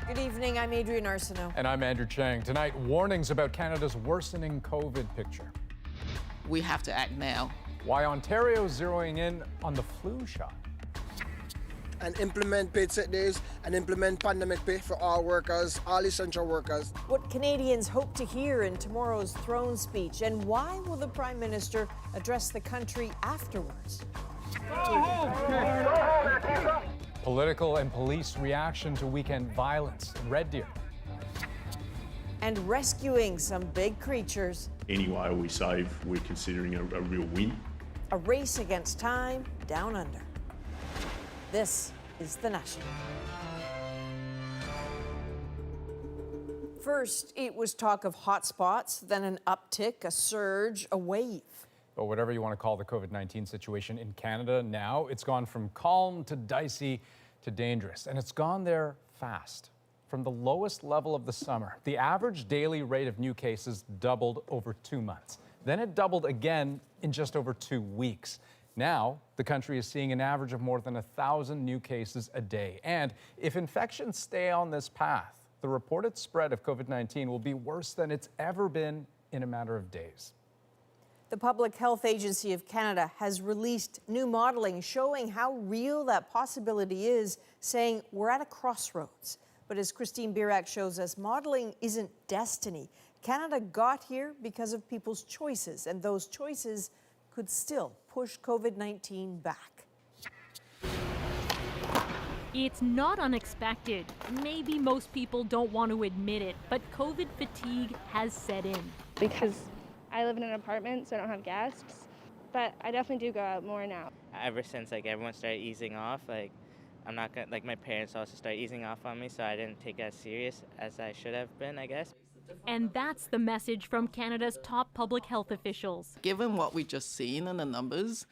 Good evening, I'm Adrienne Arsenault. And I'm Andrew Chang. Tonight, warnings about Canada's worsening COVID picture. We have to act now. Why Ontario's zeroing in on the flu shot. And implement paid sick days and implement pandemic pay for all workers, all essential workers. What Canadians hope to hear in tomorrow's throne speech, and why will the Prime Minister address the country afterwards? Political and police reaction to weekend violence in Red Deer. And rescuing some big creatures. Any whale we save, we're considering a real win. A race against time down under. This is The National. First, it was talk of hotspots, then an uptick, a surge, a wave. But whatever you want to call the COVID-19 situation in Canada now, it's gone from calm to dicey to dangerous. And it's gone there fast. From the lowest level of the summer, the average daily rate of new cases doubled over 2 months. Then it doubled again in just over 2 weeks. Now, the country is seeing an average of more than 1,000 new cases a day. And if infections stay on this path, the reported spread of COVID-19 will be worse than it's ever been in a matter of days. The Public Health Agency of Canada has released new modeling showing how real that possibility is, saying we're at a crossroads. But as Christine Birak shows us, modeling isn't destiny. Canada got here because of people's choices, and those choices could still push COVID-19 back. It's not unexpected. Maybe most people don't want to admit it, but COVID fatigue has set in. Because I live in an apartment, so I don't have guests, but I definitely do go out more now. Ever since everyone started easing off, I'm not gonna, my parents also started easing off on me, so I didn't take it as serious as I should have been, I guess. And that's the message from Canada's top public health officials. Given what we've just seen in the numbers,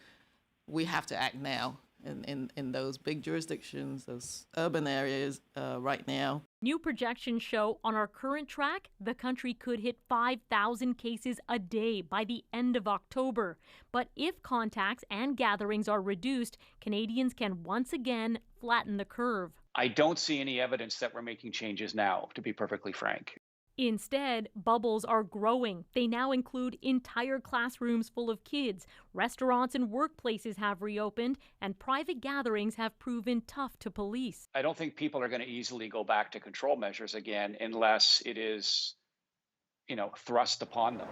we have to act now in those big jurisdictions, those urban areas right now. New projections show on our current track, the country could hit 5,000 cases a day by the end of October. But if contacts and gatherings are reduced, Canadians can once again flatten the curve. I don't see any evidence that we're making changes now, to be perfectly frank. Instead, bubbles are growing. They now include entire classrooms full of kids. Restaurants and workplaces have reopened, and private gatherings have proven tough to police. I don't think people are going to easily go back to control measures again unless it is, thrust upon them.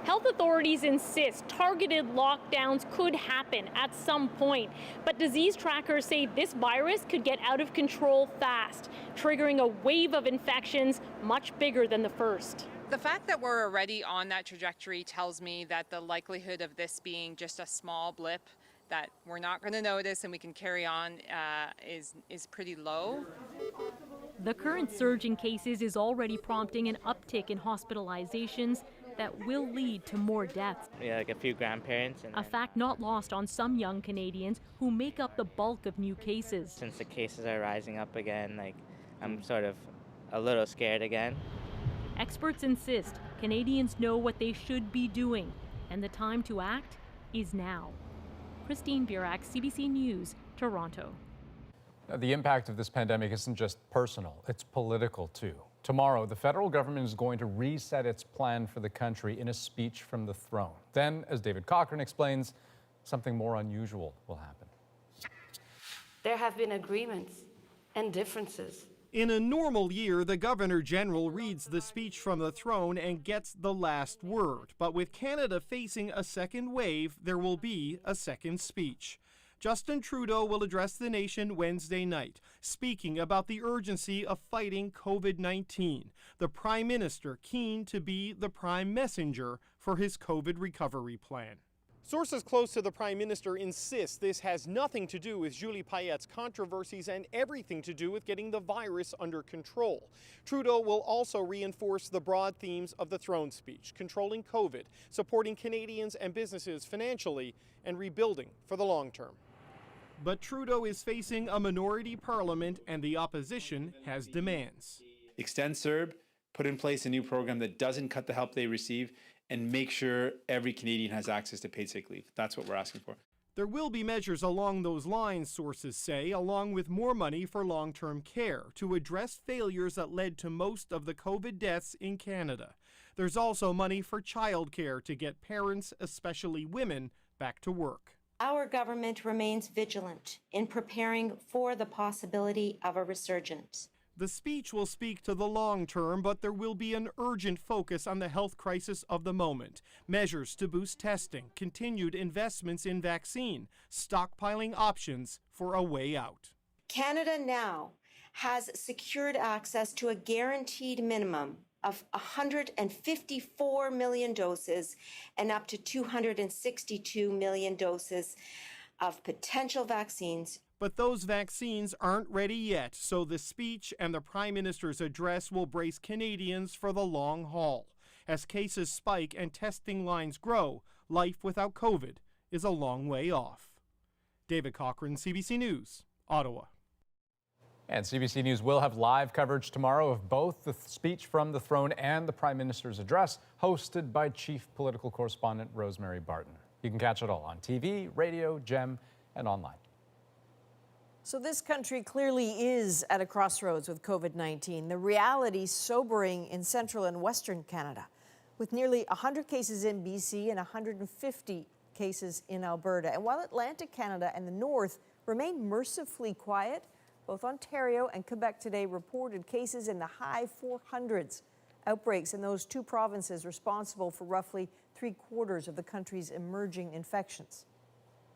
Health authorities insist targeted lockdowns could happen at some point, but disease trackers say this virus could get out of control fast, triggering a wave of infections much bigger than the first. The fact that we're already on that trajectory tells me that the likelihood of this being just a small blip that we're not going to notice and we can carry on is pretty low. The current surge in cases is already prompting an uptick in hospitalizations that will lead to more deaths. Yeah, a few grandparents. A fact not lost on some young Canadians who make up the bulk of new cases. Since the cases are rising up again, I'm sort of a little scared again. Experts insist Canadians know what they should be doing, and the time to act is now. Christine Birak, CBC News, Toronto. Now, the impact of this pandemic isn't just personal, it's political too. Tomorrow, the federal government is going to reset its plan for the country in a speech from the throne. Then, as David Cochrane explains, something more unusual will happen. There have been agreements and differences. In a normal year, the Governor General reads the speech from the throne and gets the last word. But with Canada facing a second wave, there will be a second speech. Justin Trudeau will address the nation Wednesday night, speaking about the urgency of fighting COVID-19. The Prime Minister keen to be the prime messenger for his COVID recovery plan. Sources close to the Prime Minister insist this has nothing to do with Julie Payette's controversies and everything to do with getting the virus under control. Trudeau will also reinforce the broad themes of the throne speech, controlling COVID, supporting Canadians and businesses financially, and rebuilding for the long term. But Trudeau is facing a minority parliament and the opposition has demands. Extend CERB, put in place a new program that doesn't cut the help they receive, and make sure every Canadian has access to paid sick leave. That's what we're asking for. There will be measures along those lines, sources say, along with more money for long-term care to address failures that led to most of the COVID deaths in Canada. There's also money for childcare to get parents, especially women, back to work. Our government remains vigilant in preparing for the possibility of a resurgence. The speech will speak to the long term, but there will be an urgent focus on the health crisis of the moment. Measures to boost testing, continued investments in vaccine, stockpiling options for a way out. Canada now has secured access to a guaranteed minimum of 154 million doses and up to 262 million doses of potential vaccines. But those vaccines aren't ready yet, so the speech and the Prime Minister's address will brace Canadians for the long haul. As cases spike and testing lines grow, life without COVID is a long way off. David Cochran, CBC News, Ottawa. And CBC News will have live coverage tomorrow of both the speech from the throne and the Prime Minister's address, hosted by Chief Political Correspondent Rosemary Barton. You can catch it all on TV, radio, GEM, and online. So this country clearly is at a crossroads with COVID-19. The reality sobering in central and western Canada, with nearly 100 cases in BC and 150 cases in Alberta. And while Atlantic Canada and the north remain mercifully quiet, both Ontario and Quebec today reported cases in the high 400s. Outbreaks in those two provinces responsible for roughly 3/4 of the country's emerging infections.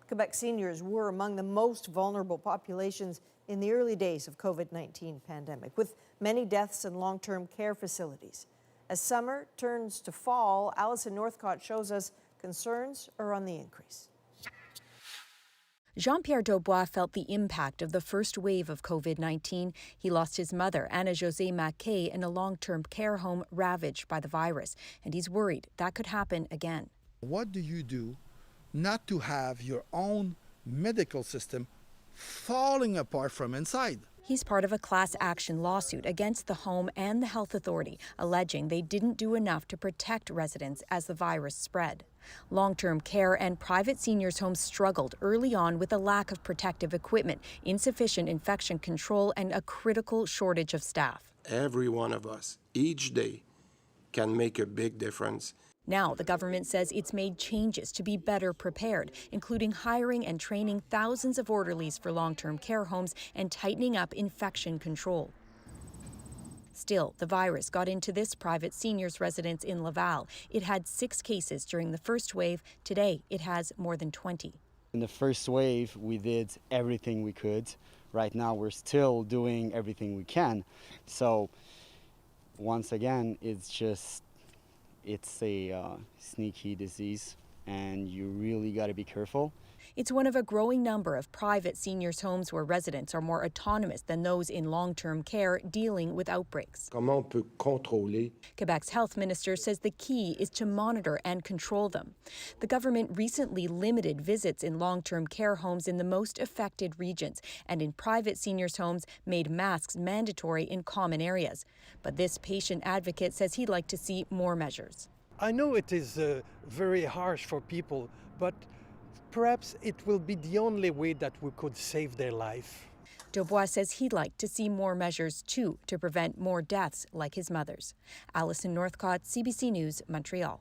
Quebec seniors were among the most vulnerable populations in the early days of COVID-19 pandemic, with many deaths in long-term care facilities. As summer turns to fall, Alison Northcott shows us concerns are on the increase. Jean-Pierre Daubois felt the impact of the first wave of COVID-19. He lost his mother, Anna-Josée Mackay, in a long-term care home ravaged by the virus, and he's worried that could happen again. What do you do not to have your own medical system falling apart from inside? He's part of a class action lawsuit against the home and the health authority, alleging they didn't do enough to protect residents as the virus spread. Long-term care and private seniors' homes struggled early on with a lack of protective equipment, insufficient infection control, and a critical shortage of staff. Every one of us, each day, can make a big difference. Now, the government says it's made changes to be better prepared, including hiring and training thousands of orderlies for long-term care homes and tightening up infection control. Still, the virus got into this private seniors residence in Laval. It had 6 cases during the first wave. Today, it has more than 20. In the first wave, we did everything we could. Right now, we're still doing everything we can. So, once again, it's a sneaky disease, and you really got to be careful. It's one of a growing number of private seniors' homes where residents are more autonomous than those in long-term care dealing with outbreaks. Comment on peut contrôler? Quebec's health minister says the key is to monitor and control them. The government recently limited visits in long-term care homes in the most affected regions, and in private seniors' homes made masks mandatory in common areas. But this patient advocate says he'd like to see more measures. I know it is very harsh for people, but perhaps it will be the only way that we could save their life. Daubois says he'd like to see more measures, too, to prevent more deaths like his mother's. Alison Northcott, CBC News, Montreal.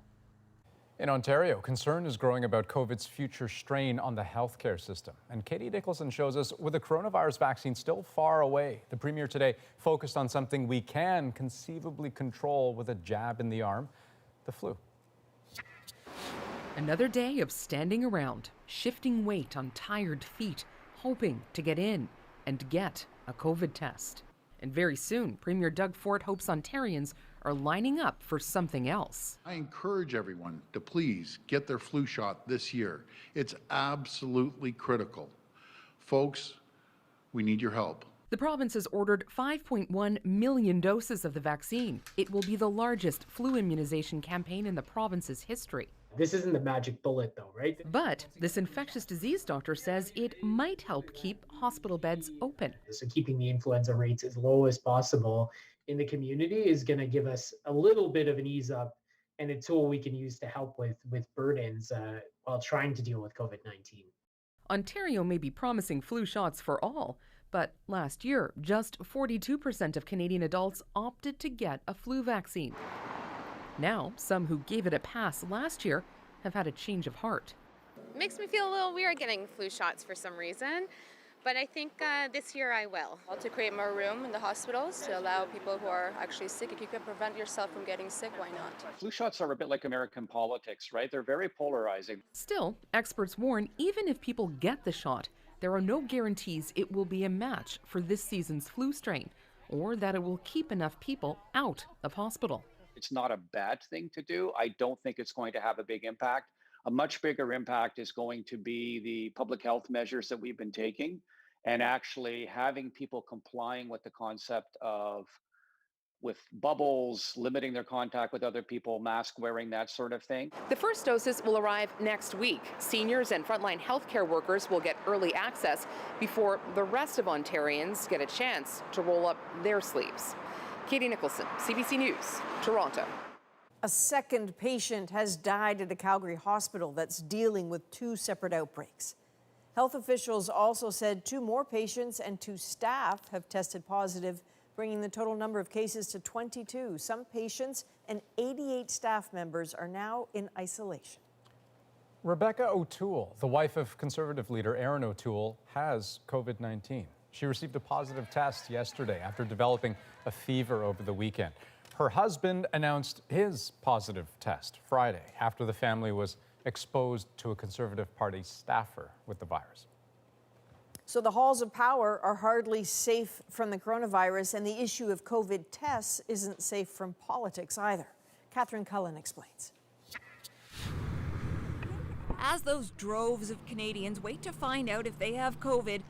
In Ontario, concern is growing about COVID's future strain on the healthcare system. And Katie Nicholson shows us, with the coronavirus vaccine still far away, the Premier today focused on something we can conceivably control with a jab in the arm, the flu. Another day of standing around, shifting weight on tired feet, hoping to get in and get a COVID test. And very soon, Premier Doug Ford hopes Ontarians are lining up for something else. I encourage everyone to please get their flu shot this year. It's absolutely critical. Folks, we need your help. The province has ordered 5.1 million doses of the vaccine. It will be the largest flu immunization campaign in the province's history. This isn't the magic bullet, though, right? But this infectious disease doctor says it might help keep hospital beds open. So keeping the influenza rates as low as possible in the community is going to give us a little bit of an ease up and a tool we can use to help with burdens while trying to deal with COVID-19. Ontario may be promising flu shots for all, but last year, just 42% of Canadian adults opted to get a flu vaccine. Now, some who gave it a pass last year have had a change of heart. Makes me feel a little weird getting flu shots for some reason, but I think this year I will. To create more room in the hospitals to allow people who are actually sick. If you can prevent yourself from getting sick, why not? Flu shots are a bit like American politics, right? They're very polarizing. Still, experts warn even if people get the shot, there are no guarantees it will be a match for this season's flu strain, or that it will keep enough people out of hospital. It's not a bad thing to do. I don't think it's going to have a big impact. A much bigger impact is going to be the public health measures that we've been taking and actually having people complying with the concept of with bubbles, limiting their contact with other people, mask wearing, that sort of thing. The first doses will arrive next week. Seniors and frontline healthcare workers will get early access before the rest of Ontarians get a chance to roll up their sleeves. Katie Nicholson, CBC News, Toronto. A second patient has died at a Calgary hospital that's dealing with 2 separate outbreaks. Health officials also said 2 more patients and 2 staff have tested positive, bringing the total number of cases to 22. Some patients and 88 staff members are now in isolation. Rebecca O'Toole, the wife of Conservative leader Erin O'Toole, has COVID-19. She received a positive test yesterday after developing a fever over the weekend. Her husband announced his positive test Friday after the family was exposed to a Conservative Party staffer with the virus. So the halls of power are hardly safe from the coronavirus, and the issue of COVID tests isn't safe from politics either. Catherine Cullen explains. As those droves of Canadians wait to find out if they have COVID,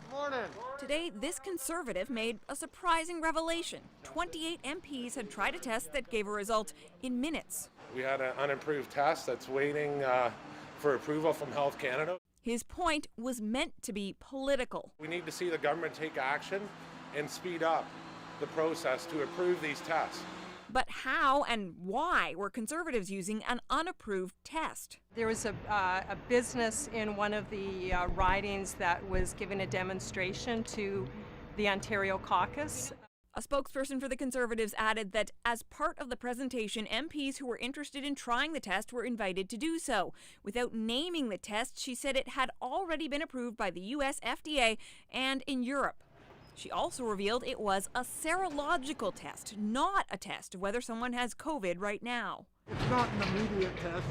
today this Conservative made a surprising revelation. 28 MPs had tried a test that gave a result in minutes. We had an unapproved test that's waiting for approval from Health Canada. His point was meant to be political. We need to see the government take action and speed up the process to approve these tests. But how and why were Conservatives using an unapproved test? There was a business in one of the ridings that was giving a demonstration to the Ontario caucus. A spokesperson for the Conservatives added that as part of the presentation, MPs who were interested in trying the test were invited to do so. Without naming the test, she said it had already been approved by the US FDA and in Europe. She also revealed it was a serological test, not a test of whether someone has COVID right now. It's not an immediate test,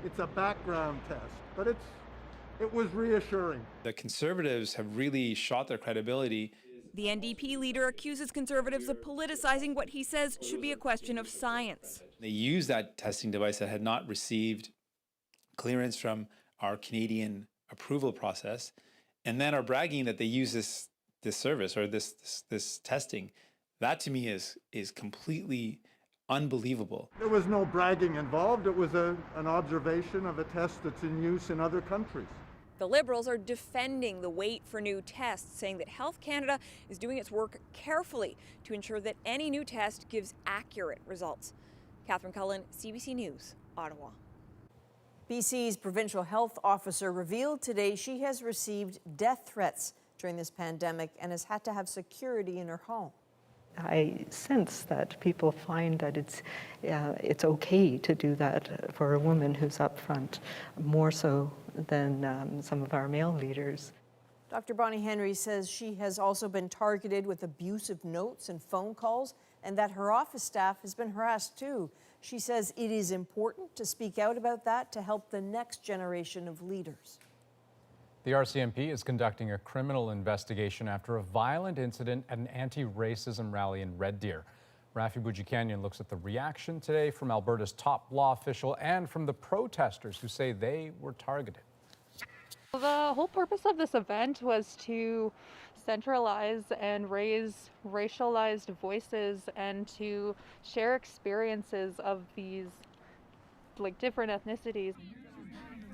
it's a background test, but it was reassuring. The Conservatives have really shot their credibility. The NDP leader accuses Conservatives of politicizing what he says should be a question of science. They used that testing device that had not received clearance from our Canadian approval process, and then are bragging that they use this service or this testing. That to me is completely unbelievable. There was no bragging involved. It was an observation of a test that's in use in other countries. The Liberals are defending the wait for new tests, saying that Health Canada is doing its work carefully to ensure that any new test gives accurate results. Catherine Cullen, CBC News, Ottawa. BC's provincial health officer revealed today she has received death threats during this pandemic and has had to have security in her home. I sense that people find that it's okay to do that for a woman who's up front, more so than some of our male leaders. Dr. Bonnie Henry says she has also been targeted with abusive notes and phone calls, and that her office staff has been harassed too. She says it is important to speak out about that to help the next generation of leaders. The RCMP is conducting a criminal investigation after a violent incident at an anti-racism rally in Red Deer. Rafi Boudjikanian looks at the reaction today from Alberta's top law official and from the protesters who say they were targeted. The whole purpose of this event was to centralize and raise racialized voices and to share experiences of these different ethnicities.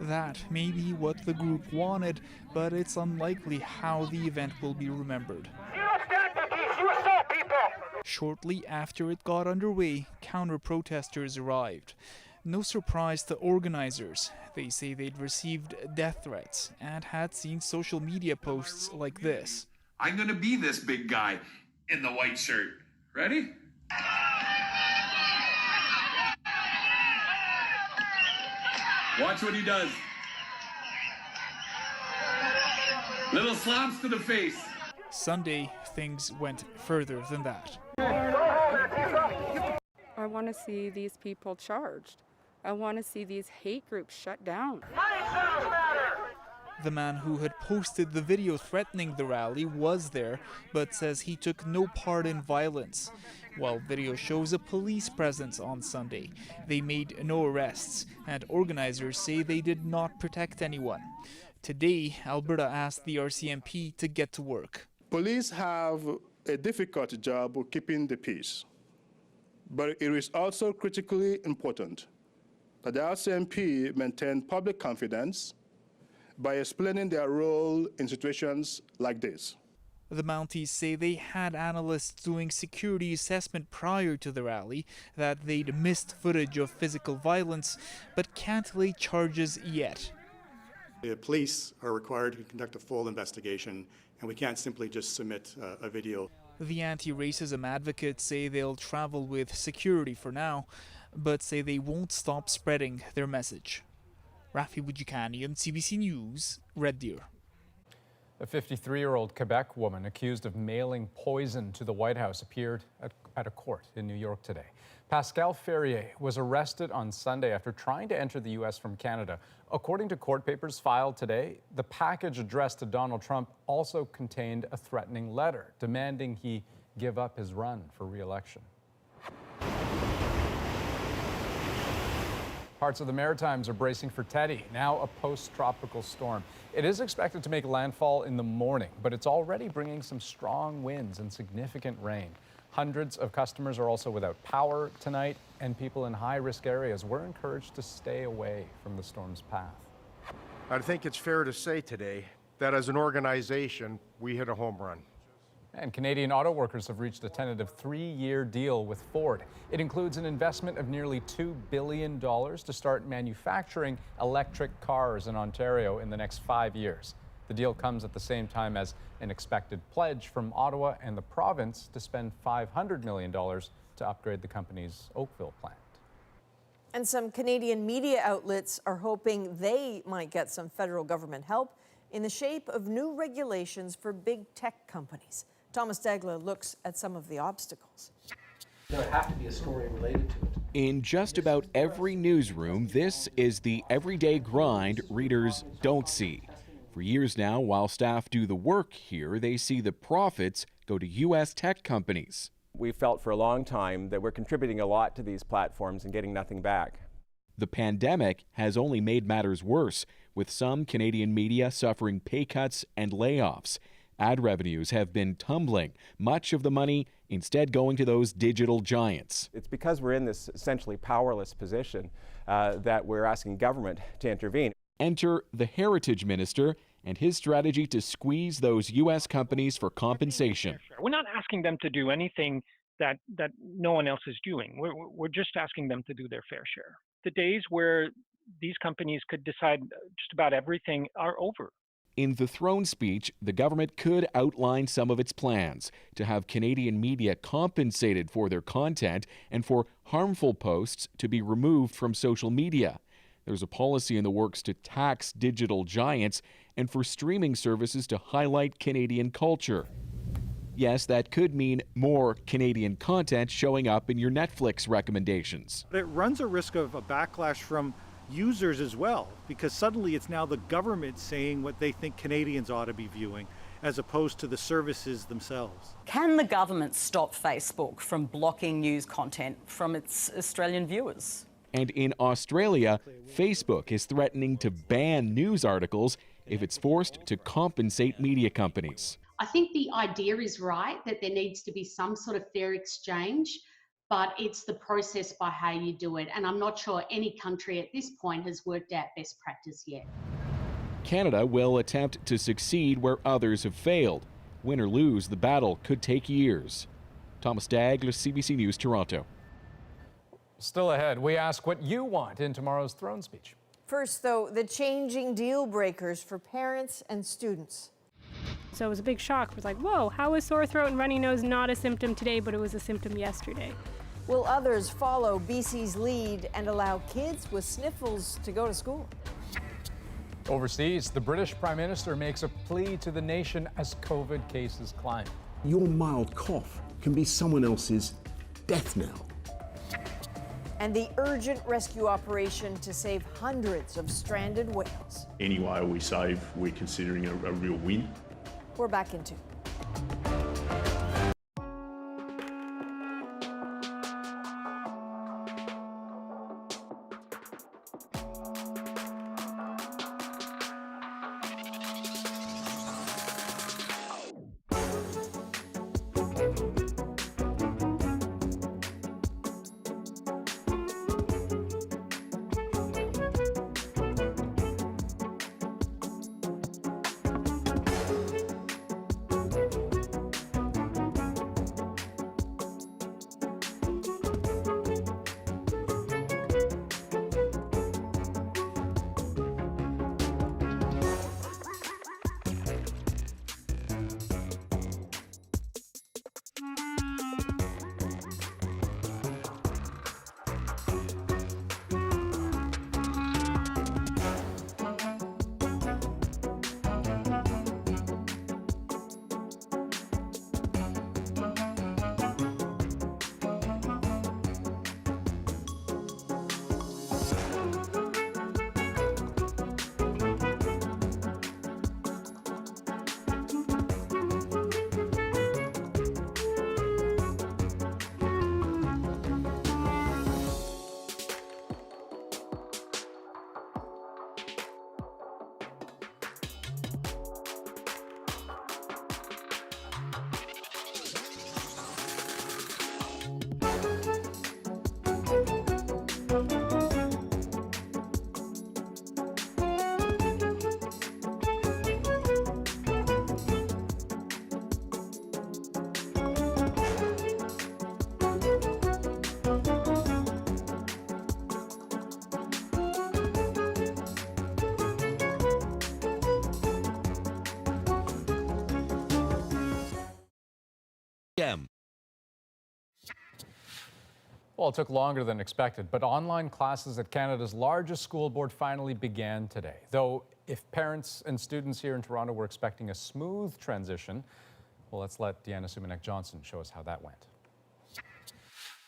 That may be what the group wanted, but it's unlikely how the event will be remembered. Shortly after it got underway, counter-protesters arrived. No surprise to organizers. They say they'd received death threats and had seen social media posts like this. I'm gonna be this big guy in the white shirt. Ready? Watch what he does. Little slaps to the face. Sunday, things went further than that. I want to see these people charged. I want to see these hate groups shut down. The man who had posted the video threatening the rally was there, but says he took no part in violence. While video shows a police presence on Sunday, they made no arrests, and organizers say they did not protect anyone. Today, Alberta asked the RCMP to get to work. Police have a difficult job of keeping the peace, but it is also critically important that the RCMP maintain public confidence by explaining their role in situations like this. The Mounties say they had analysts doing security assessment prior to the rally, that they'd missed footage of physical violence, but can't lay charges yet. The police are required to conduct a full investigation, and we can't simply just submit a video. The anti-racism advocates say they'll travel with security for now, but say they won't stop spreading their message. Rafi Wujikanian, CBC News, Red Deer. A 53-year-old Quebec woman accused of mailing poison to the White House appeared at a court in New York today. Pascal Ferrier was arrested on Sunday after trying to enter the U.S. from Canada. According to court papers filed today, the package addressed to Donald Trump also contained a threatening letter demanding he give up his run for re-election. Parts of the Maritimes are bracing for Teddy, now a post-tropical storm. It is expected to make landfall in the morning, but it's already bringing some strong winds and significant rain. Hundreds of customers are also without power tonight, and people in high-risk areas were encouraged to stay away from the storm's path. I think it's fair to say today that as an organization, we hit a home run. And Canadian auto workers have reached a tentative 3-year deal with Ford. It includes an investment of nearly $2 billion to start manufacturing electric cars in Ontario in the next 5 years. The deal comes at the same time as an expected pledge from Ottawa and the province to spend $500 million to upgrade the company's Oakville plant. And some Canadian media outlets are hoping they might get some federal government help in the shape of new regulations for big tech companies. Thomas Dagla looks at some of the obstacles. There would have to be a story related to it. In just about every newsroom, this is the everyday grind readers don't see. For years now, while staff do the work here, they see the profits go to U.S. tech companies. We've felt for a long time that we're contributing a lot to these platforms and getting nothing back. The pandemic has only made matters worse, with some Canadian media suffering pay cuts and layoffs. Ad revenues have been tumbling, much of the money instead going to those digital giants. It's because we're in this essentially powerless position that we're asking government to intervene. Enter the Heritage Minister and his strategy to squeeze those U.S. companies for compensation. We're not asking them to do anything that no one else is doing. We're just asking them to do their fair share. The days where these companies could decide just about everything are over. In the throne speech, the government could outline some of its plans to have Canadian media compensated for their content and for harmful posts to be removed from social media. There's a policy in the works to tax digital giants and for streaming services to highlight Canadian culture. Yes, that could mean more Canadian content showing up in your Netflix recommendations. It runs a risk of a backlash from users as well, because suddenly it's now the government saying what they think Canadians ought to be viewing, as opposed to the services themselves. Can the government stop Facebook from blocking news content from its Australian viewers? And in Australia, Facebook is threatening to ban news articles if it's forced to compensate media companies. I think the idea is right, that there needs to be some sort of fair exchange, but it's the process by how you do it. And I'm not sure any country at this point has worked out best practice yet. Canada will attempt to succeed where others have failed. Win or lose, the battle could take years. Thomas Dagla, CBC News, Toronto. Still ahead, we ask what you want in tomorrow's throne speech. First, though, the changing deal breakers for parents and students. So it was a big shock. It was like, whoa, how is sore throat and runny nose not a symptom today, but it was a symptom yesterday? Will others follow BC's lead and allow kids with sniffles to go to school? Overseas, the British Prime Minister makes a plea to the nation as COVID cases climb. Your mild cough can be someone else's death knell. And the urgent rescue operation to save hundreds of stranded whales. Any whale we save, we're considering a real win. We're back in 2. Well, it took longer than expected, but online classes at Canada's largest school board finally began today. Though, if parents and students here in Toronto were expecting a smooth transition, well, let's let Deanna Sumanek-Johnson show us how that went.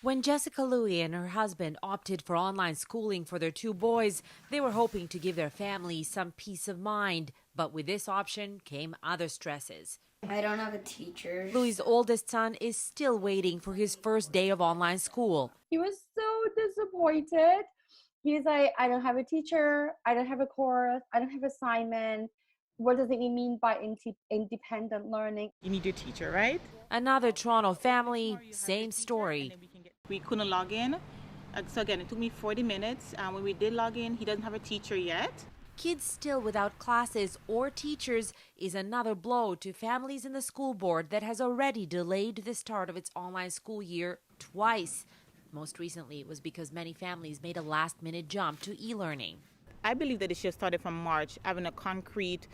When Jessica Louie and her husband opted for online schooling for their 2 boys, they were hoping to give their family some peace of mind. But with this option came other stresses. I don't have a teacher. Louie's oldest son is still waiting for his first day of online school. He was so disappointed. He's like, I don't have a teacher, I don't have a course, I don't have assignment. What does it mean by independent learning? You need your teacher, right? Another Toronto family, same story. We couldn't log in. So again, it took me 40 minutes. When we did log in, he doesn't have a teacher yet. Kids still without classes or teachers is another blow to families in the school board that has already delayed the start of its online school year twice. Most recently, it was because many families made a last-minute jump to e-learning. I believe that it should have started from March, having a concrete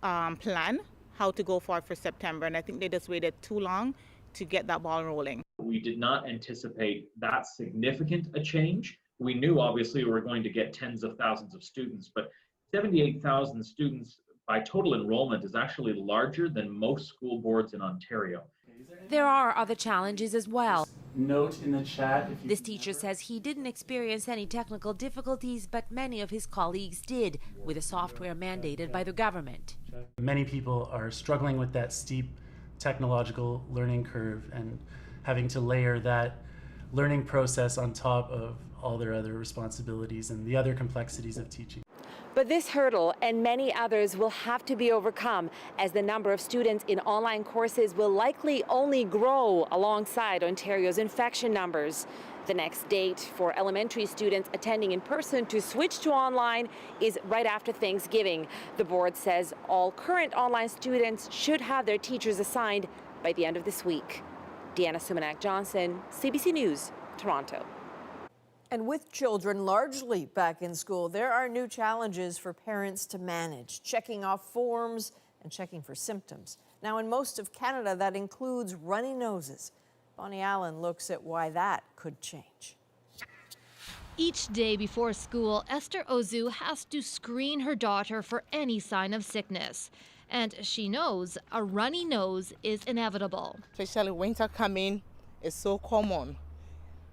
plan how to go forward for September, and I think they just waited too long to get that ball rolling. We did not anticipate that significant a change. We knew obviously we were going to get tens of thousands of students, but 78,000 students by total enrollment is actually larger than most school boards in Ontario. There are other challenges as well. Note in the chat. This teacher says he didn't experience any technical difficulties, but many of his colleagues did with the software mandated by the government. Many people are struggling with that steep technological learning curve and having to layer that learning process on top of all their other responsibilities and the other complexities of teaching. But this hurdle and many others will have to be overcome as the number of students in online courses will likely only grow alongside Ontario's infection numbers. The next date for elementary students attending in person to switch to online is right after Thanksgiving. The board says all current online students should have their teachers assigned by the end of this week. Deanna Sumanek-Johnson, CBC News, Toronto. And with children largely back in school, there are new challenges for parents to manage, checking off forms and checking for symptoms. Now, in most of Canada, that includes runny noses. Bonnie Allen looks at why that could change. Each day before school, Esther Ozu has to screen her daughter for any sign of sickness. And she knows a runny nose is inevitable. Especially winter coming is so common.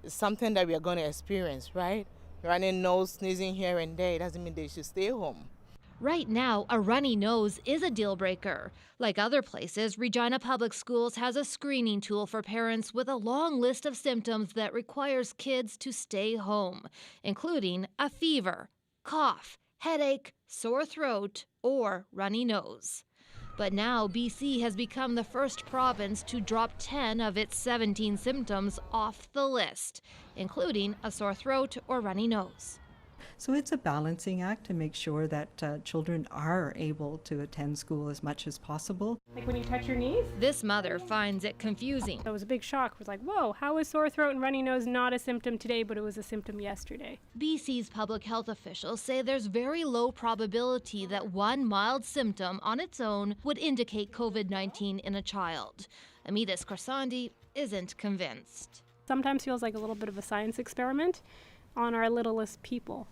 It's something that we are going to experience, right? Runny nose, sneezing here and there, it doesn't mean they should stay home. Right now, a runny nose is a deal breaker. Like other places, Regina Public Schools has a screening tool for parents with a long list of symptoms that requires kids to stay home, including a fever, cough, headache, sore throat, or runny nose. But now BC has become the first province to drop 10 of its 17 symptoms off the list, including a sore throat or runny nose. So it's a balancing act to make sure that children are able to attend school as much as possible. Like when you touch your knees? This mother finds it confusing. It was a big shock. It was like, whoa, how is sore throat and runny nose not a symptom today, but it was a symptom yesterday? BC's public health officials say there's very low probability that one mild symptom on its own would indicate COVID-19 in a child. Amidas Korsandi isn't convinced. Sometimes feels like a little bit of a science experiment on our littlest people.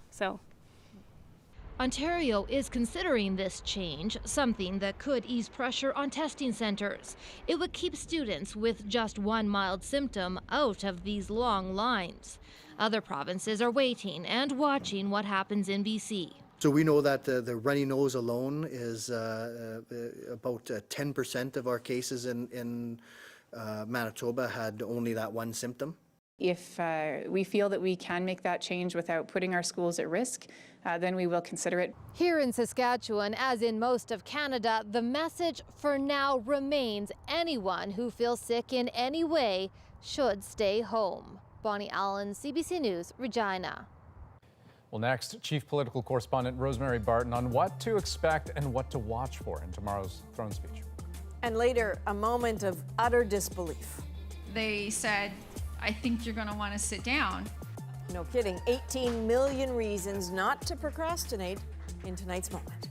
Ontario is considering this change, something that could ease pressure on testing centers. It would keep students with just one mild symptom out of these long lines. Other provinces are waiting and watching what happens in BC. So we know that the runny nose alone is about 10% of our cases in Manitoba had only that one symptom. If we feel that we can make that change without putting our schools at risk, then we will consider it. Here in Saskatchewan, as in most of Canada, the message for now remains anyone who feels sick in any way should stay home. Bonnie Allen, CBC News, Regina. Well, next, Chief Political Correspondent Rosemary Barton on what to expect and what to watch for in tomorrow's throne speech. And later, a moment of utter disbelief. They said, I think you're going to want to sit down. No kidding. 18 million reasons not to procrastinate in tonight's moment.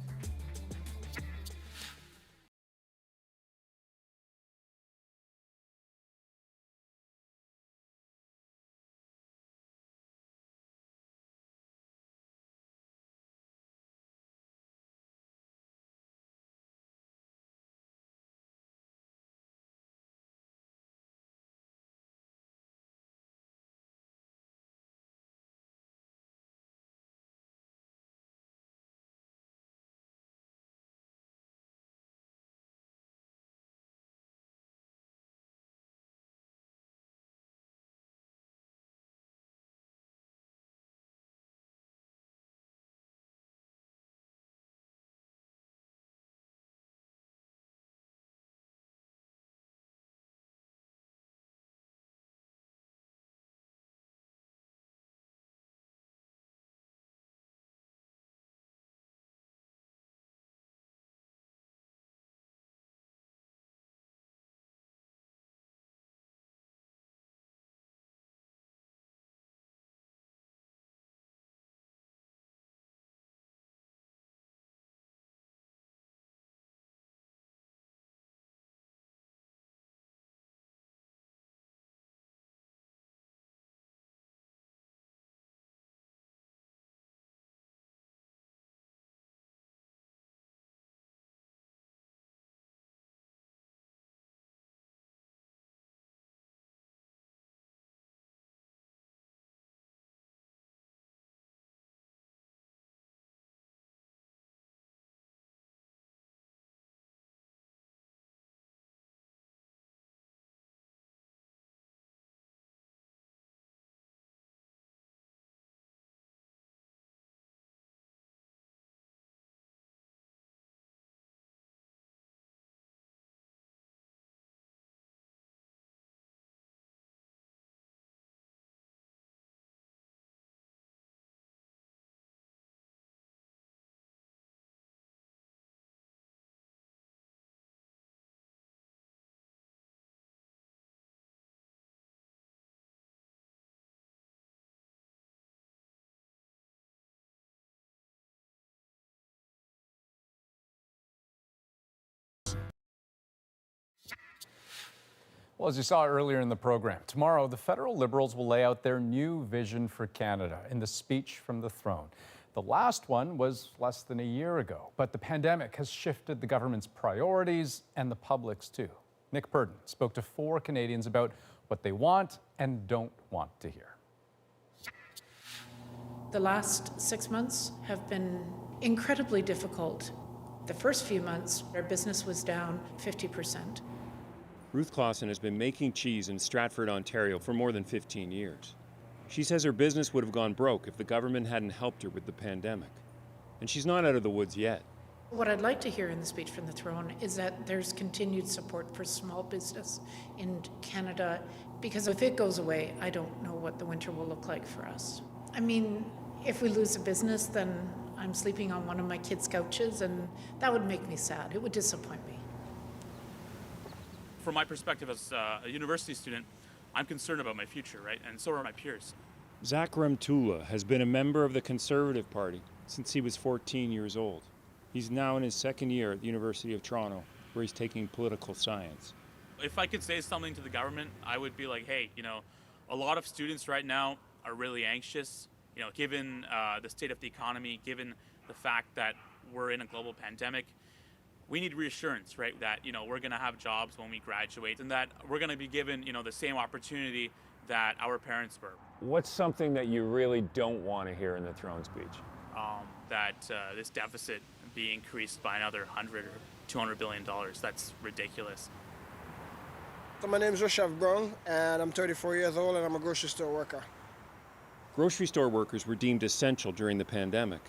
Well, as you saw earlier in the program, tomorrow the federal Liberals will lay out their new vision for Canada in the speech from the throne. The last one was less than a year ago, but the pandemic has shifted the government's priorities and the public's too. Nick Purdon spoke to 4 Canadians about what they want and don't want to hear. The last 6 months have been incredibly difficult. The first few months, our business was down 50%. Ruth Clausen has been making cheese in Stratford, Ontario for more than 15 years. She says her business would have gone broke if the government hadn't helped her with the pandemic. And she's not out of the woods yet. What I'd like to hear in the speech from the throne is that there's continued support for small business in Canada, because if it goes away, I don't know what the winter will look like for us. I mean, if we lose a business, then I'm sleeping on one of my kids' couches, and that would make me sad. It would disappoint me. From my perspective as a university student, I'm concerned about my future, right? And so are my peers. Zach Remtula has been a member of the Conservative Party since he was 14 years old. He's now in his second year at the University of Toronto, where he's taking political science. If I could say something to the government, I would be like, hey, a lot of students right now are really anxious, given the state of the economy, given the fact that we're in a global pandemic. We need reassurance, right, that, we're going to have jobs when we graduate and that we're going to be given, the same opportunity that our parents were. What's something that you really don't want to hear in the throne speech? That this deficit be increased by another $100 or $200 billion. That's ridiculous. So my name is Rishav Brown, and I'm 34 years old, and I'm a grocery store worker. Grocery store workers were deemed essential during the pandemic.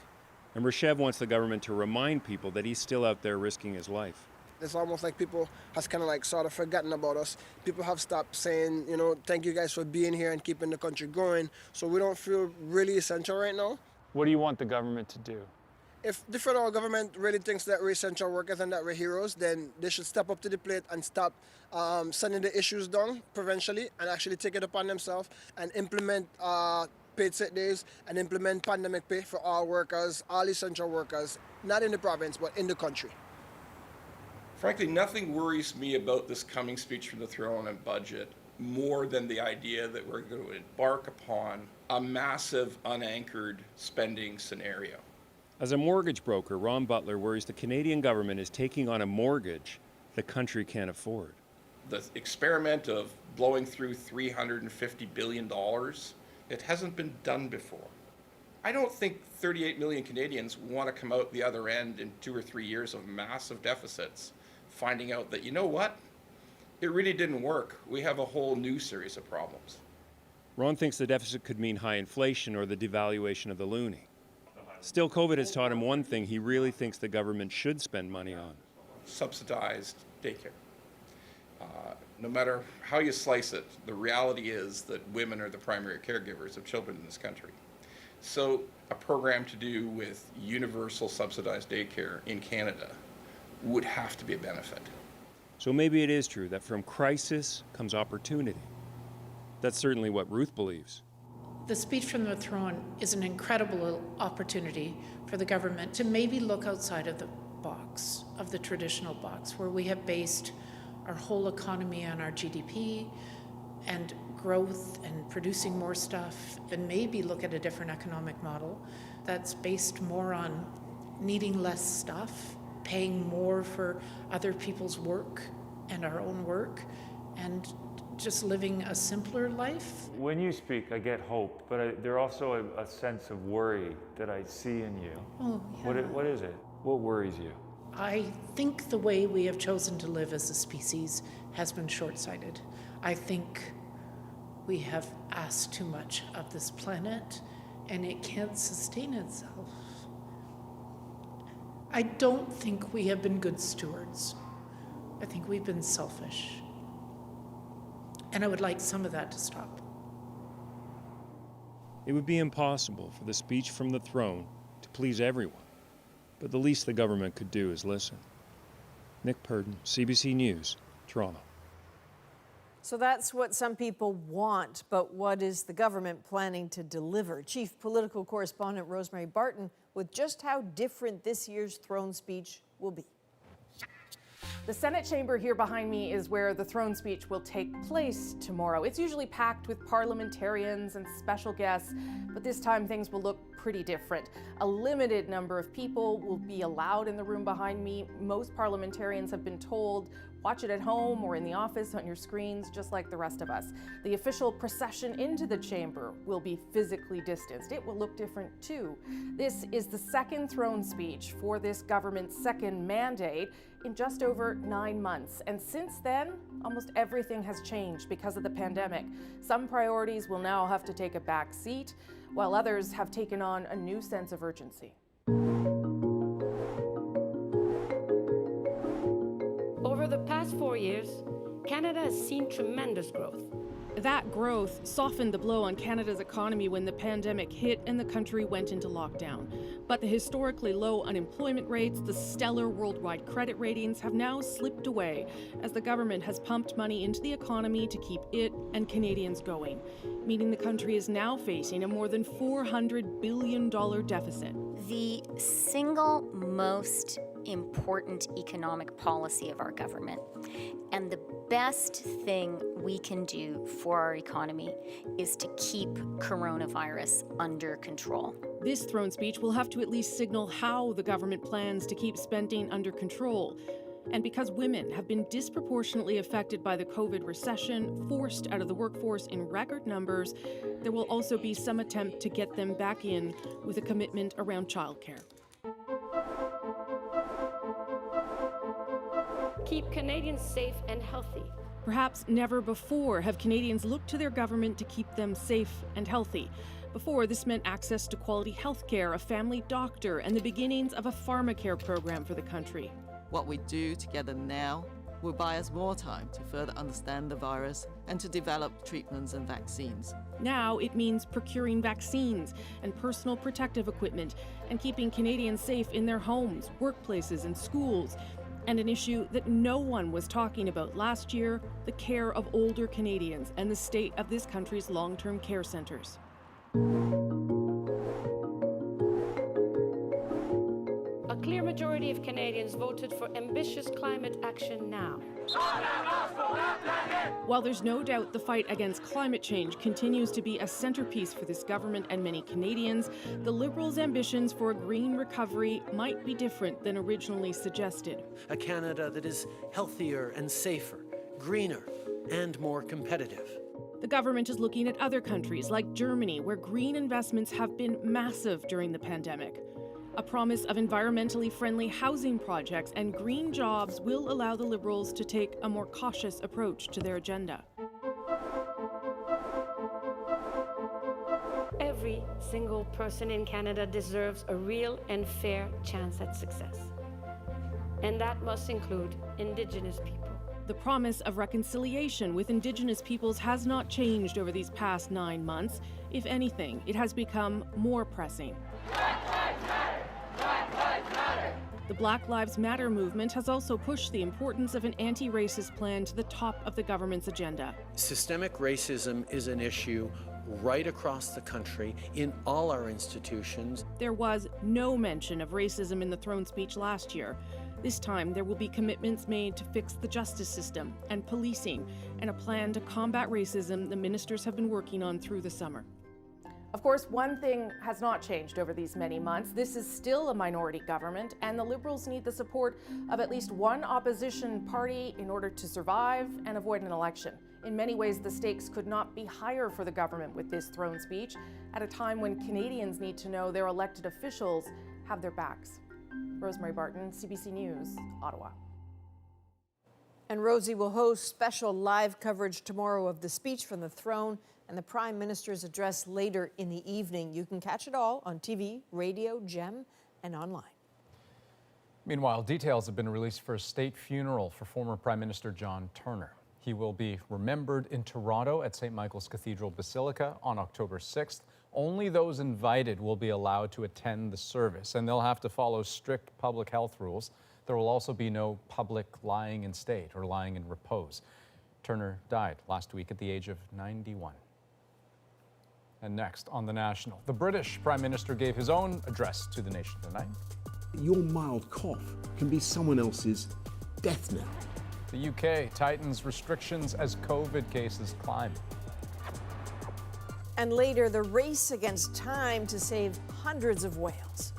And Rishev wants the government to remind people that he's still out there risking his life. It's almost like people has kind of sort of forgotten about us. People have stopped saying, thank you guys for being here and keeping the country going. So we don't feel really essential right now. What do you want the government to do? If the federal government really thinks that we're essential workers and that we're heroes, then they should step up to the plate and stop sending the issues down provincially and actually take it upon themselves and implement paid sick days and implement pandemic pay for all workers, all essential workers, not in the province, but in the country. Frankly, nothing worries me about this coming speech from the throne and budget more than the idea that we're going to embark upon a massive, unanchored spending scenario. As a mortgage broker, Ron Butler worries the Canadian government is taking on a mortgage the country can't afford. The experiment of blowing through $350 billion, it hasn't been done before. I don't think 38 million Canadians want to come out the other end in 2 or 3 years of massive deficits, finding out that, you know what? It really didn't work. We have a whole new series of problems. Ron thinks the deficit could mean high inflation or the devaluation of the loonie. Still, COVID has taught him one thing he really thinks the government should spend money on. Subsidized daycare. No matter how you slice it, the reality is that women are the primary caregivers of children in this country. So a program to do with universal subsidized daycare in Canada would have to be a benefit. So maybe it is true that from crisis comes opportunity. That's certainly what Ruth believes. The speech from the throne is an incredible opportunity for the government to maybe look outside of the box, of the traditional box, where we have based our whole economy on our GDP and growth and producing more stuff, and maybe look at a different economic model that's based more on needing less stuff, paying more for other people's work and our own work, and just living a simpler life. When you speak, I get hope, but there's also a sense of worry that I see in you. Oh, yeah. What is it? What worries you? I think the way we have chosen to live as a species has been short-sighted. I think we have asked too much of this planet, and it can't sustain itself. I don't think we have been good stewards. I think we've been selfish. And I would like some of that to stop. It would be impossible for the speech from the throne to please everyone, but the least the government could do is listen. Nick Purdon, CBC News, Toronto. So that's what some people want, but what is the government planning to deliver? Chief Political Correspondent Rosemary Barton with just how different this year's throne speech will be. The Senate chamber here behind me is where the throne speech will take place tomorrow. It's usually packed with parliamentarians and special guests, but this time things will look pretty different. A limited number of people will be allowed in the room behind me. Most parliamentarians have been told, watch it at home or in the office on your screens, just like the rest of us. The official procession into the chamber will be physically distanced. It will look different too. This is the second throne speech for this government's second mandate in just over 9 months. And since then, almost everything has changed because of the pandemic. Some priorities will now have to take a back seat, while others have taken on a new sense of urgency. Over the past 4 years, Canada has seen tremendous growth. That growth softened the blow on Canada's economy when the pandemic hit and the country went into lockdown. But the historically low unemployment rates, the stellar worldwide credit ratings have now slipped away as the government has pumped money into the economy to keep it and Canadians going, meaning the country is now facing a more than $400 billion deficit. The single most important economic policy of our government, and the best thing we can do for our economy, is to keep coronavirus under control. This throne speech will have to at least signal how the government plans to keep spending under control. And because women have been disproportionately affected by the COVID recession, forced out of the workforce in record numbers, there will also be some attempt to get them back in with a commitment around childcare. Keep Canadians safe and healthy. Perhaps never before have Canadians looked to their government to keep them safe and healthy. Before, this meant access to quality health care, a family doctor, and the beginnings of a pharmacare program for the country. What we do together now will buy us more time to further understand the virus and to develop treatments and vaccines. Now it means procuring vaccines and personal protective equipment and keeping Canadians safe in their homes, workplaces, and schools. And an issue that no one was talking about last year, the care of older Canadians and the state of this country's long-term care centres. A clear majority of Canadians voted for ambitious climate action now. While there's no doubt the fight against climate change continues to be a centerpiece for this government and many Canadians, the Liberals' ambitions for a green recovery might be different than originally suggested. A Canada that is healthier and safer, greener, and more competitive. The government is looking at other countries like Germany, where green investments have been massive during the pandemic. A promise of environmentally friendly housing projects and green jobs will allow the Liberals to take a more cautious approach to their agenda. Every single person in Canada deserves a real and fair chance at success. And that must include Indigenous people. The promise of reconciliation with Indigenous peoples has not changed over these past 9 months. If anything, it has become more pressing. The Black Lives Matter movement has also pushed the importance of an anti-racist plan to the top of the government's agenda. Systemic racism is an issue right across the country in all our institutions. There was no mention of racism in the throne speech last year. This time, there will be commitments made to fix the justice system and policing, and a plan to combat racism the ministers have been working on through the summer. Of course, one thing has not changed over these many months. This is still a minority government, and the Liberals need the support of at least one opposition party in order to survive and avoid an election. In many ways, the stakes could not be higher for the government with this throne speech at a time when Canadians need to know their elected officials have their backs. Rosemary Barton, CBC News, Ottawa. And Rosie will host special live coverage tomorrow of the speech from the throne and the Prime Minister's address later in the evening. You can catch it all on TV, radio, GEM, and online. Meanwhile, details have been released for a state funeral for former Prime Minister John Turner. He will be remembered in Toronto at St. Michael's Cathedral Basilica on October 6th. Only those invited will be allowed to attend the service, and they'll have to follow strict public health rules. There will also be no public lying in state or lying in repose. Turner died last week at the age of 91. And next on The National, the British Prime Minister gave his own address to the nation tonight. Your mild cough can be someone else's death knell. The UK tightens restrictions as COVID cases climb. And later, the race against time to save hundreds of whales.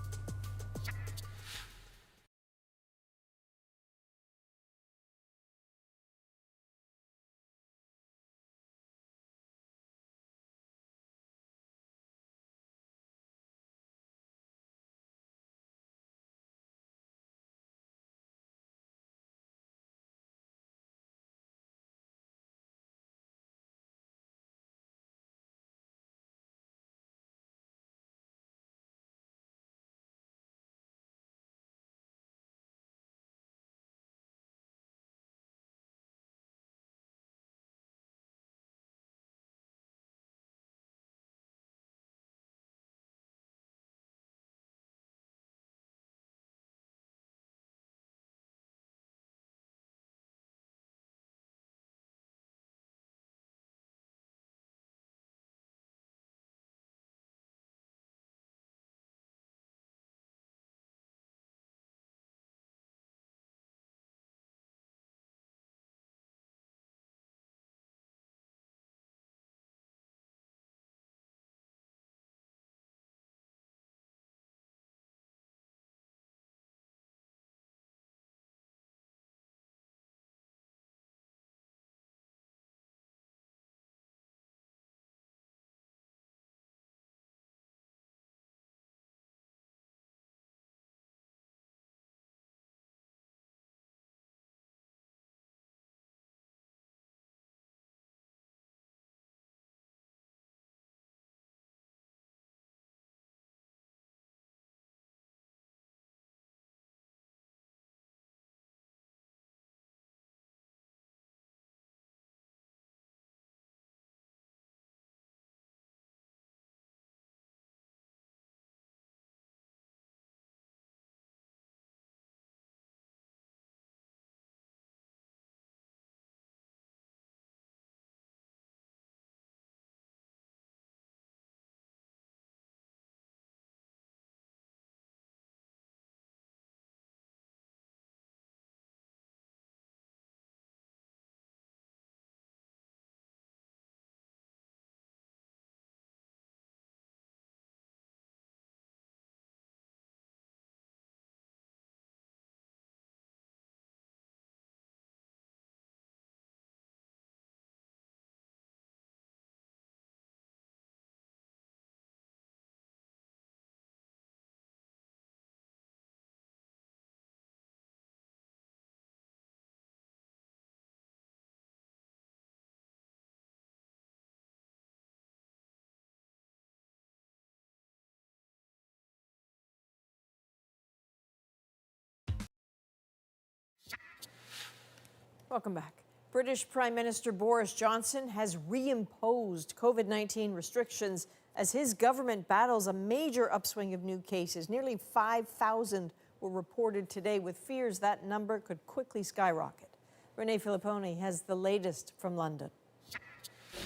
Welcome back. British Prime Minister Boris Johnson has reimposed COVID-19 restrictions as his government battles a major upswing of new cases. Nearly 5,000 were reported today, with fears that number could quickly skyrocket. Renee Filipponi has the latest from London.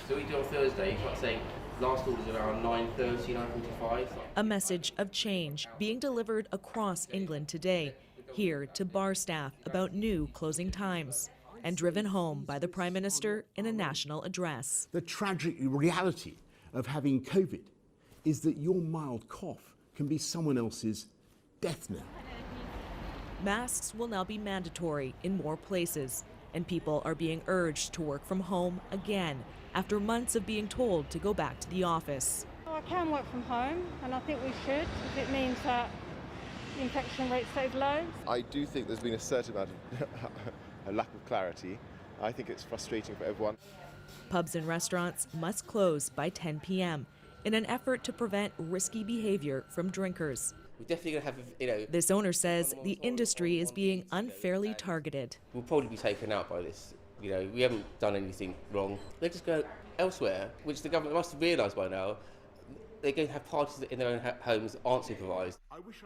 So we do on Thursday, you can't say last order's around 9:30, 9:45. A message of change being delivered across England today, here to bar staff about new closing times, and driven home by the Prime Minister in a national address. The tragic reality of having COVID is that your mild cough can be someone else's death knell. Masks will now be mandatory in more places, and people are being urged to work from home again after months of being told to go back to the office. I can work from home, and I think we should, if it means that the infection rate stays low. I do think there's been a certain amount of a lack of clarity. I think it's frustrating for everyone. Pubs and restaurants must close by 10 p.m. in an effort to prevent risky behavior from drinkers. We're definitely going to have, This owner says the industry is being unfairly targeted. We'll probably be taken out by this. We haven't done anything wrong. They just go elsewhere, which the government must have realised by now. They're going to have parties in their own homes that aren't supervised.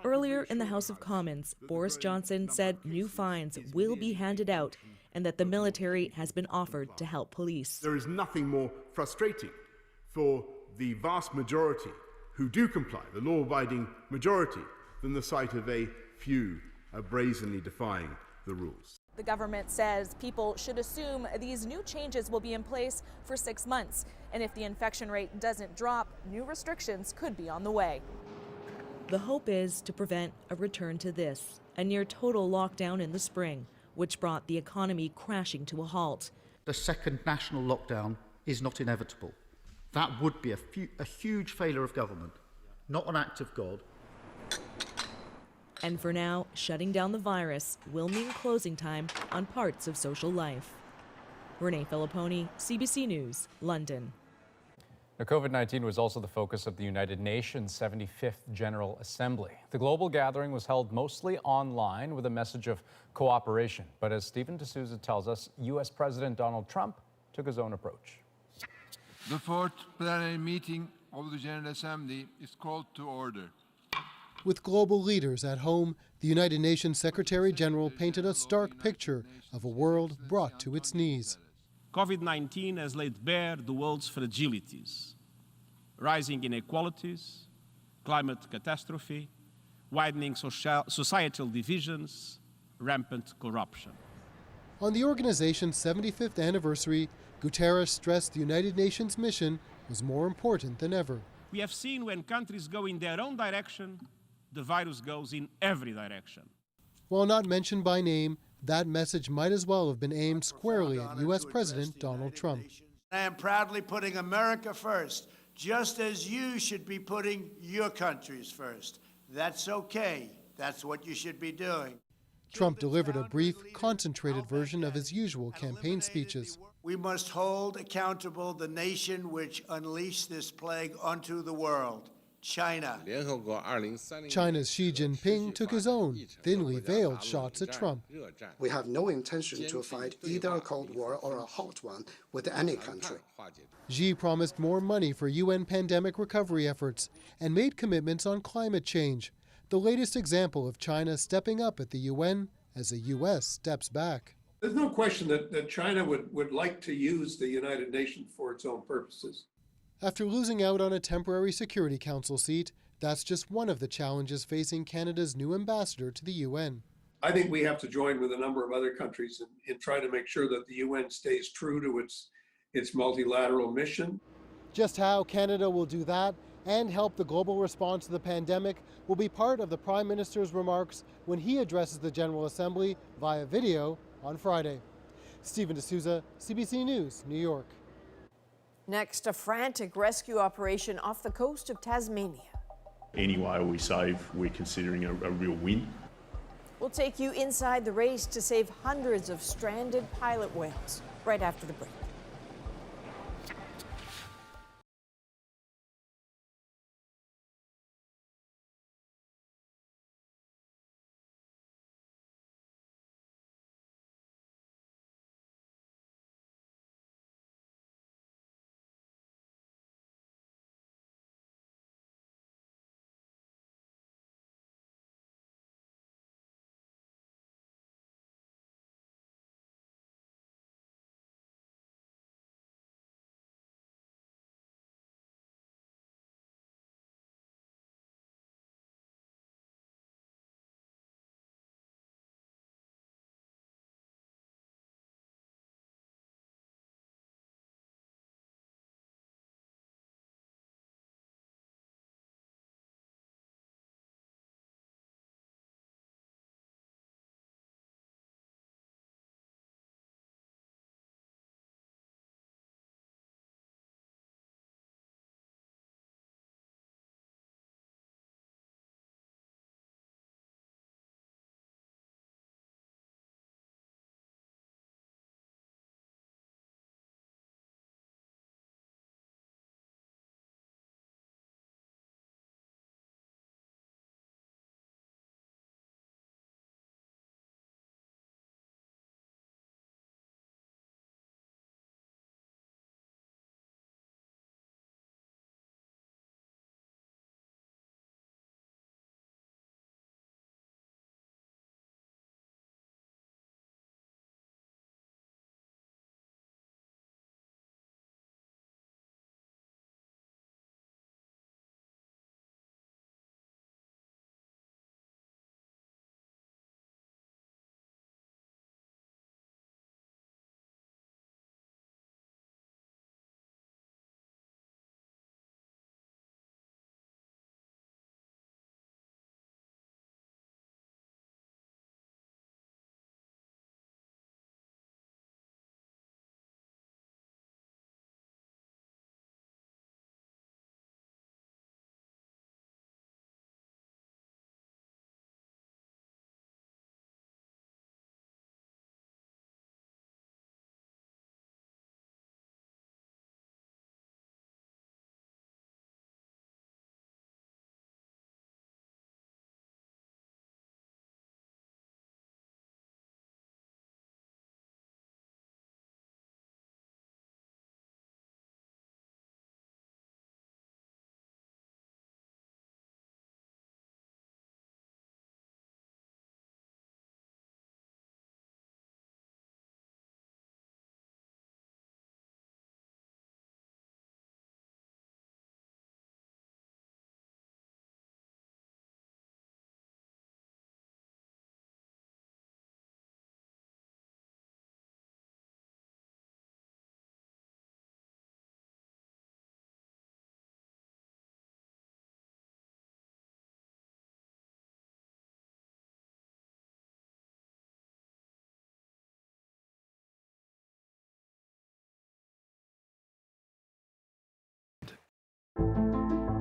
Earlier in the House of Commons, Boris Johnson said new fines will be handed out and that the military has been offered to help police. There is nothing more frustrating for the vast majority who do comply, the law-abiding majority, than the sight of a few brazenly defying the rules. The government says people should assume these new changes will be in place for 6 months. And if the infection rate doesn't drop, new restrictions could be on the way. The hope is to prevent a return to this, a near total lockdown in the spring, which brought the economy crashing to a halt. The second national lockdown is not inevitable. That would be a huge failure of government, not an act of God. And for now, shutting down the virus will mean closing time on parts of social life. Renee Filipponi, CBC News, London. Now, COVID-19 was also the focus of the United Nations 75th General Assembly. The global gathering was held mostly online with a message of cooperation. But as Stephen D'Souza tells us, U.S. President Donald Trump took his own approach. The fourth plenary meeting of the General Assembly is called to order. With global leaders at home, the United Nations Secretary General painted a stark picture of a world brought to its knees. COVID-19 has laid bare the world's fragilities: rising inequalities, climate catastrophe, widening societal divisions, rampant corruption. On the organization's 75th anniversary, Guterres stressed the United Nations mission was more important than ever. We have seen when countries go in their own direction, the virus goes in every direction. While not mentioned by name, that message might as well have been aimed squarely at U.S. President Donald Trump. I am proudly putting America first, just as you should be putting your countries first. That's okay. That's what you should be doing. Trump delivered a brief, concentrated version of his usual campaign speeches. We must hold accountable the nation which unleashed this plague onto the world, China. China's Xi Jinping took his own, thinly veiled shots at Trump. We have no intention to fight either a Cold War or a hot one with any country. Xi promised more money for UN pandemic recovery efforts and made commitments on climate change, the latest example of China stepping up at the UN as the U.S. steps back. There's no question that China would like to use the United Nations for its own purposes. After losing out on a temporary Security Council seat, that's just one of the challenges facing Canada's new ambassador to the UN. I think we have to join with a number of other countries in trying to make sure that the UN stays true to its multilateral mission. Just how Canada will do that and help the global response to the pandemic will be part of the Prime Minister's remarks when he addresses the General Assembly via video on Friday. Stephen D'Souza, CBC News, New York. Next, a frantic rescue operation off the coast of Tasmania. Any whale we save, we're considering a real win. We'll take you inside the race to save hundreds of stranded pilot whales right after the break.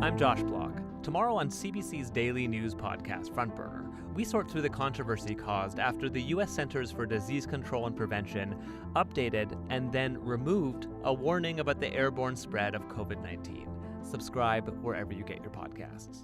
I'm Josh Block. Tomorrow on CBC's daily news podcast, Front Burner, we sort through the controversy caused after the U.S. Centers for Disease Control and Prevention updated and then removed a warning about the airborne spread of COVID-19. Subscribe wherever you get your podcasts.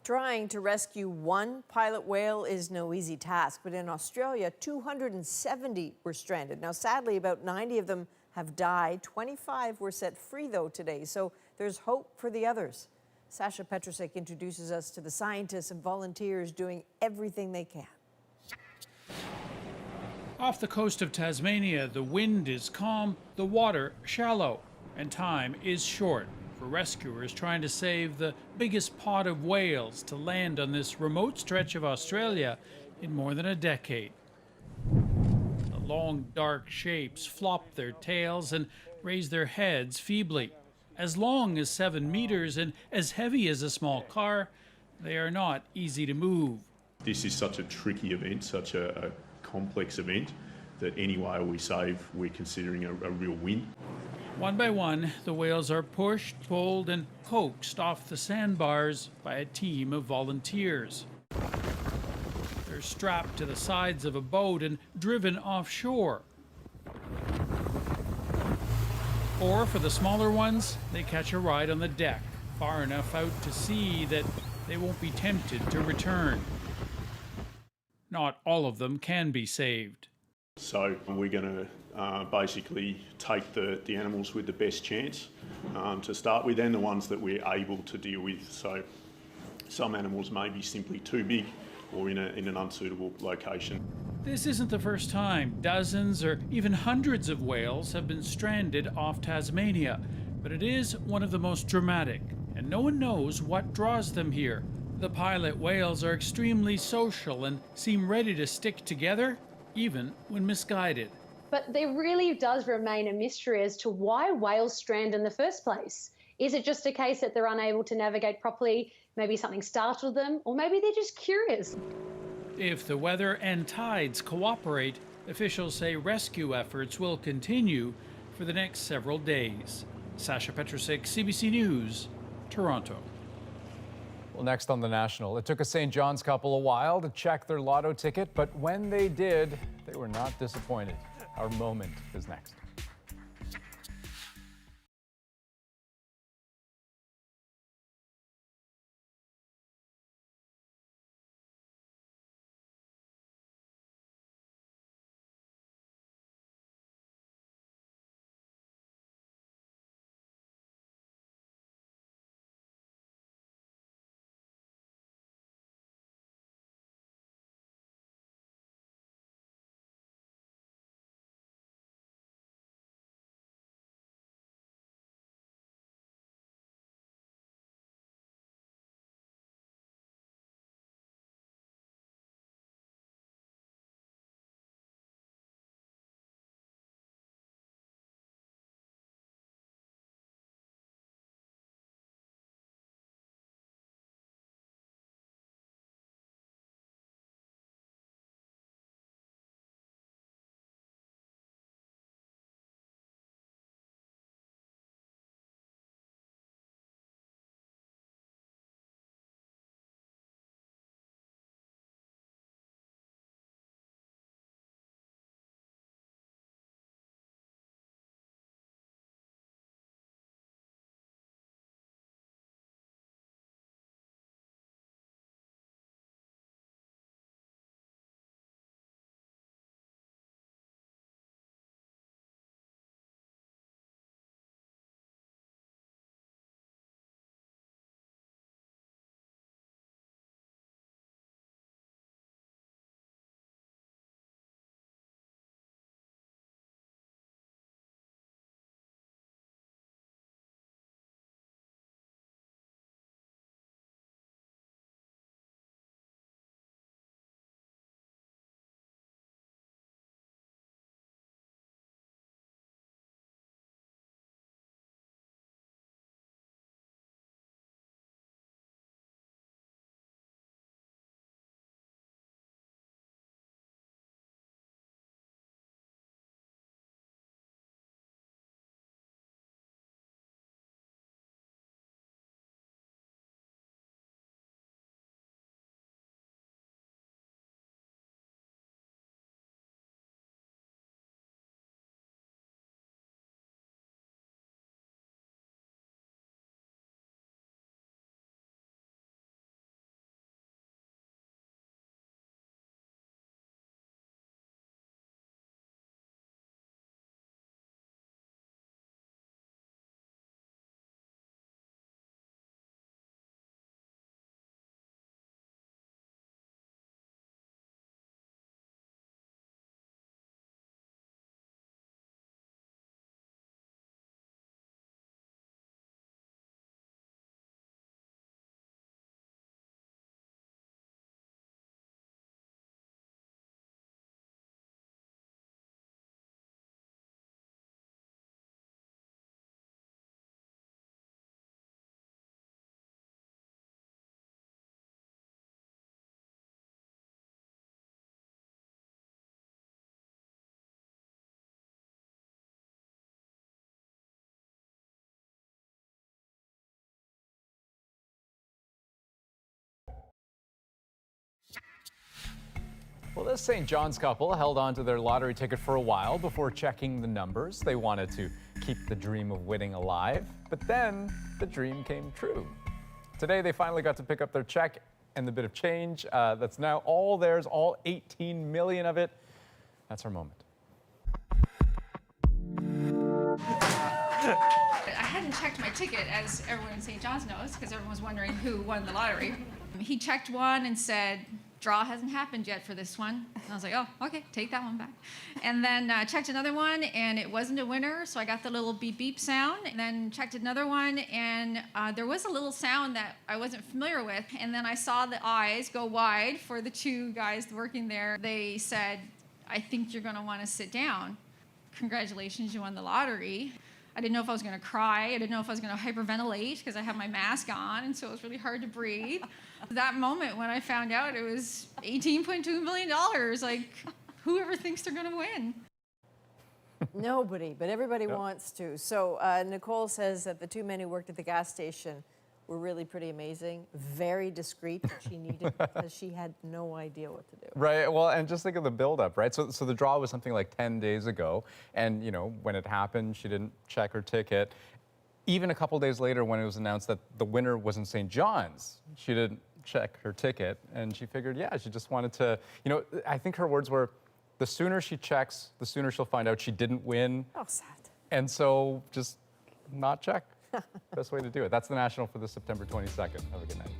Trying to rescue one pilot whale is no easy task, but in Australia, 270 were stranded. Now, sadly, about 90 of them have died. 25 were set free, though, today, so there's hope for the others. Sasha Petrusek introduces us to the scientists and volunteers doing everything they can. Off the coast of Tasmania, the wind is calm, the water shallow, and time is short for rescuers trying to save the biggest pod of whales to land on this remote stretch of Australia in more than a decade. The long, dark shapes flop their tails and raise their heads feebly. As long as 7 meters and as heavy as a small car, they are not easy to move. This is such a tricky event, such a complex event, that any whale we save, we're considering a real win. One by one, the whales are pushed, pulled, and coaxed off the sandbars by a team of volunteers. They're strapped to the sides of a boat and driven offshore. Or for the smaller ones, they catch a ride on the deck, far enough out to sea that they won't be tempted to return. Not all of them can be saved. So we're going to basically take the animals with the best chance to start with, and the ones that we're able to deal with. So some animals may be simply too big or in an unsuitable location. This isn't the first time dozens or even hundreds of whales have been stranded off Tasmania, but it is one of the most dramatic, and no one knows what draws them here. The pilot whales are extremely social and seem ready to stick together, even when misguided. But there really does remain a mystery as to why whales strand in the first place. Is it just a case that they're unable to navigate properly? Maybe something startled them, or maybe they're just curious. If the weather and tides cooperate, officials say rescue efforts will continue for the next several days. Sasha Petrusek, CBC News, Toronto. Well, next on The National, it took a St. John's couple a while to check their lotto ticket, but when they did, they were not disappointed. Our moment is next. Well, this St. John's couple held on to their lottery ticket for a while before checking the numbers. They wanted to keep the dream of winning alive, but then the dream came true. Today, they finally got to pick up their check and the bit of change that's now all theirs, all 18 million of it. That's our moment. I hadn't checked my ticket, as everyone in St. John's knows, because everyone was wondering who won the lottery. He checked one and said, draw hasn't happened yet for this one. And I was like, oh, okay, take that one back. And then checked another one, and it wasn't a winner, so I got the little beep beep sound. And then checked another one, and there was a little sound that I wasn't familiar with. And then I saw the eyes go wide for the two guys working there. They said, I think you're gonna wanna sit down. Congratulations, you won the lottery. I didn't know if I was gonna cry. I didn't know if I was gonna hyperventilate because I have my mask on, and so it was really hard to breathe. That moment when I found out it was $18.2 million, like, whoever thinks they're gonna win? Nobody, but everybody wants to. So Nicole says that the two men who worked at the gas station were really pretty amazing, very discreet, what she needed, because she had no idea what to do. Right, well, and just think of the buildup, right? So the draw was something like 10 days ago, and, you know, when it happened, she didn't check her ticket. Even a couple days later, when it was announced that the winner was in St. John's, she didn't check her ticket, and she figured, yeah, she just wanted to, you know, I think her words were, the sooner she checks, the sooner she'll find out she didn't win. Oh, sad. And so just not check. Best way to do it. That's the National for this September 22nd. Have a good night.